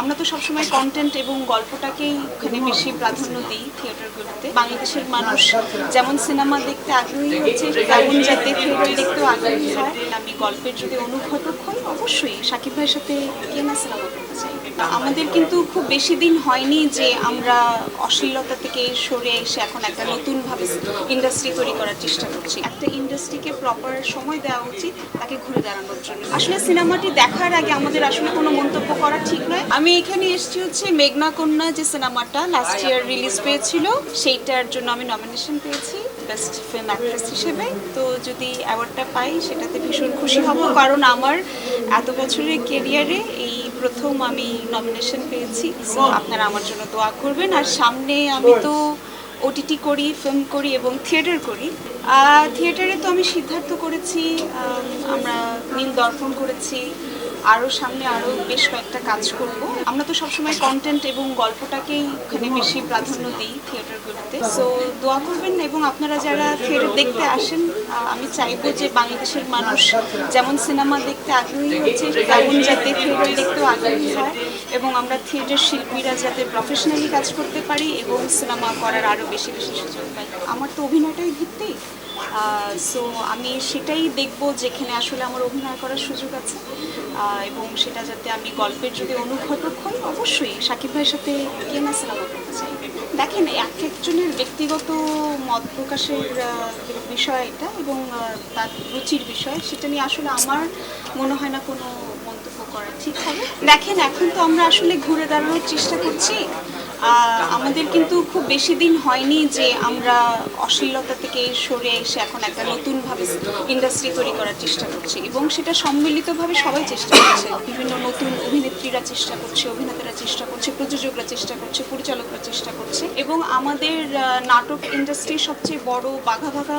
আমরা তো সবসময় কন্টেন্ট এবং গল্পটাকেই ওখানে বেশি প্রাধান্য দিই থিয়েটারগুলোতে। বাংলাদেশের মানুষ যেমন সিনেমা দেখতে আগ্রহী হচ্ছে, তেমন যাতে থিয়েটার দেখতেও আগ্রহী হয়। আমি গল্পের যদি অনুঘটক হই, অবশ্যই শাকিব ভাইয়ের সাথে কে না সিনেমা করতে চাই। আমাদের কিন্তু খুব বেশি দিন হয়নি যে আমরা অশ্লীলতা থেকে সরে এসে এখন একটা নতুনভাবে ইন্ডাস্ট্রি তৈরি করার চেষ্টা করছি। একটা ইন্ডাস্ট্রিকে প্রপার সময় দেওয়া উচিত তাকে ঘুরে দাঁড়ানোর জন্য। আসলে সিনেমাটি দেখার আগে আমাদের আসলে কোনো মন্তব্য করা ঠিক নয়। আমি এখানে এসেছি হচ্ছে মেঘনা কন্যা যে সিনেমাটা লাস্ট ইয়ার রিলিজ পেয়েছিল, সেইটার জন্য আমি নমিনেশন পেয়েছি বেস্ট ফিল্ম অ্যাক্ট্রেস হিসেবে। তো যদি অ্যাওয়ার্ডটা পাই সেটাতে ভীষণ খুশি হব, কারণ আমার এত বছরের কেরিয়ারে এই প্রথম আমি নমিনেশন পেয়েছি। সো আপনারা আমার জন্য দোয়া করবেন। আর সামনে আমি তো ওটিটি করি, ফিল্ম করি এবং থিয়েটার করি। থিয়েটারে তো আমি সিদ্ধার্থ করেছি, আমরা নীল দর্পণ করেছি, আরও সামনে আরও বেশ কয়েকটা কাজ করব। আমরা তো সবসময় কন্টেন্ট এবং গল্পটাকেই ওখানে বেশি প্রাধান্য দিই থিয়েটারগুলোতে। সো দোয়া করবেন এবং আপনারা যারা থিয়েটার দেখতে আসেন, আমি চাইবো যে বাংলাদেশের মানুষ যেমন সিনেমা দেখতে আগ্রহী হচ্ছে, তেমন যাতে থিয়েটার দেখতেও আগ্রহী হয় এবং আমরা থিয়েটার শিল্পীরা যাতে প্রফেশনালি কাজ করতে পারি এবং সিনেমা করার আরও বেশি বেশি সুযোগ পাই। আমার তো অভিনয়টাই ভিত্তি, সো আমি সেটাই দেখব যেখানে আসলে আমার অভিনয় করার সুযোগ আছে, এবং সেটা যাতে আমি গল্পের যদি অনুঘটক হই, অবশ্যই শাকিব ভাইয়ের সাথে কে না সিনেমা করতে চাই। দেখেন, এক একজনের ব্যক্তিগত মত প্রকাশের বিষয় এটা এবং তার রুচির বিষয়, সেটা নিয়ে আসলে আমার মনে হয় না কোনো মন্তব্য করা ঠিক হবে। দেখেন, এখন তো আমরা আসলে ঘুরে দাঁড়ানোর চেষ্টা করছি। আমাদের কিন্তু খুব বেশি দিন হয়নি যে আমরা অশ্লীলতা থেকে সরে এসে এখন একটা নতুনভাবে ইন্ডাস্ট্রি তৈরি করার চেষ্টা করছি এবং সেটা সম্মিলিতভাবে সবাই চেষ্টা করছে। বিভিন্ন নতুন অভিনেত্রীরা চেষ্টা করছে, অভিনেতারা চেষ্টা করছে, প্রযোজকরা চেষ্টা করছে, পরিচালকরা চেষ্টা করছে এবং আমাদের নাটক ইন্ডাস্ট্রির সবচেয়ে বড় বাঘা বাঘা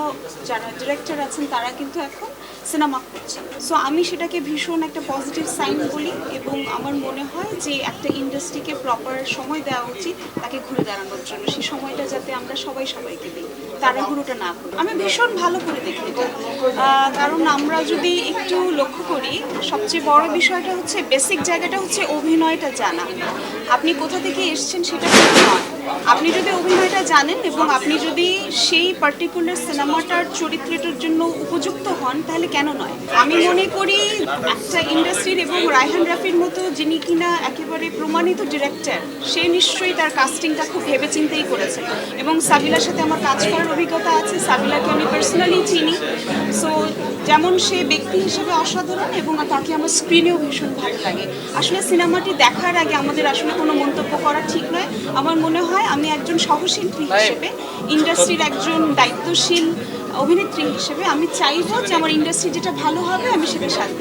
যারা ডিরেক্টর আছেন তারা কিন্তু এখন সিনেমা করছেন। সো আমি সেটাকে ভীষণ একটা পজিটিভ সাইন বলি এবং আমার মনে হয় যে একটা ইন্ডাস্ট্রিকে প্রপার সময় দেওয়া উচিত তাকে ঘুরে দাঁড়ানোর জন্য। সেই সময়টা যাতে আমরা সবাইকে দিই, তাড়াহুড়োটা না করি। আমি ভীষণ ভালো করে দেখি এটা, কারণ আমরা যদি একটু লক্ষ্য করি, সবচেয়ে বড় বিষয়টা হচ্ছে বেসিক জায়গাটা হচ্ছে অভিনয়টা জানা। আপনি কোথা থেকে এসছেন সেটা কিন্তু নয়। আপনি যদি অভিনয়টা জানেন এবং আপনি যদি সেই পার্টিকুলার সিনেমাটার চরিত্রটার জন্য উপযুক্ত হন, তাহলে কেন নয়? আমি মনে করি একটা ইন্ডাস্ট্রির এবং রায়হান রাফির মতো যিনি কিনা একেবারে প্রমাণিত ডিরেক্টর, সে নিশ্চয়ই তার কাস্টিংটা খুব ভেবেচিন্তেই করেছে এবং সাবিলার সাথে আমার কাজ করার অভিজ্ঞতা আছে। সাবিলাকে আমি পার্সোনালি চিনি। সো যেমন সে ব্যক্তি হিসেবে অসাধারণ এবং তাকে আমার স্ক্রিনেও ভীষণ ভালো লাগে। আসলে সিনেমাটি দেখার আগে আমাদের আসলে কোনো মন্তব্য করা ঠিক নয়। আমার মনে হয় আমি একজন সহশিল্পী হিসেবে, ইন্ডাস্ট্রির একজন দায়িত্বশীল অভিনেত্রী হিসেবে আমি চাইবো যে আমার ইন্ডাস্ট্রি যেটা ভালো হবে আমি সেটা সাথে